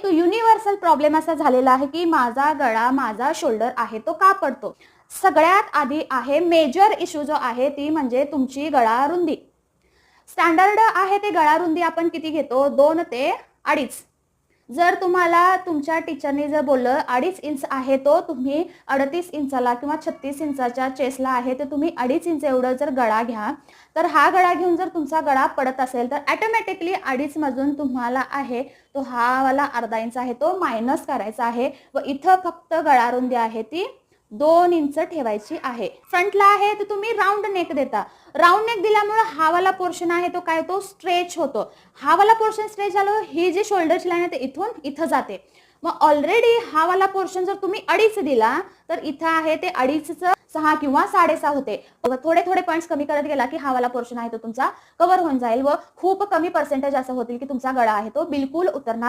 एक universal problem असा झालेला आहे की माझा गळा, माझा शोल्डर आहे तो का पडतो? सगळ्यात आधी आहे मेजर इश्यू जो आहे ती म्हणजे तुमची गळा रुंदी. स्टँडर्ड आहे ते गळा रुंदी आपण किती घेतो? 2 ते 2.5. जर तुम्हाला तुमच्या टीचरनी जर बोललं 2.5 इंच आहे तो तुम्ही 38 इंचाला किंवा 36 इंचाच्या चेस्टला आहे तर तुम्ही 2.5 इंच एवढं जर गळा घ्या, तर हा गळा घेऊन जर तुमचा गळा पडत असेल तर ऑटोमॅटिकली 2.5 मधून तुम्हाला आहे तो हा वाला अर्धा इंच आहे तो मायनस करायचा आहे व इथं फक्त गळा रुंदी आहे ती 2 इंच ठेवायची आहे. फ्रंटला आहे तर तुम्ही राऊंड नेक देता. राऊंड नेक दिल्यामुळे हा वाला पोर्शन आहे तो काय तो स्ट्रेच होतो. हा वाला पोर्शन स्ट्रेच झालं, ही जी शोल्डरची लाईन आहे ते इथून इथं जाते. मग ऑलरेडी हा वाला पोर्शन जर तुम्ही 2.5 दिला तर इथं आहे ते 2.5चं 6 किंवा 6.5 होते. थोडे थोडे पॉईंट्स कमी करत गेला की हा वाला पोर्शन आहे तो तुमचा कव्हर होऊन जाईल व खूप कमी पर्सेंटेज असं होतील की तुमचा गळा आहे तो बिलकुल उतरणार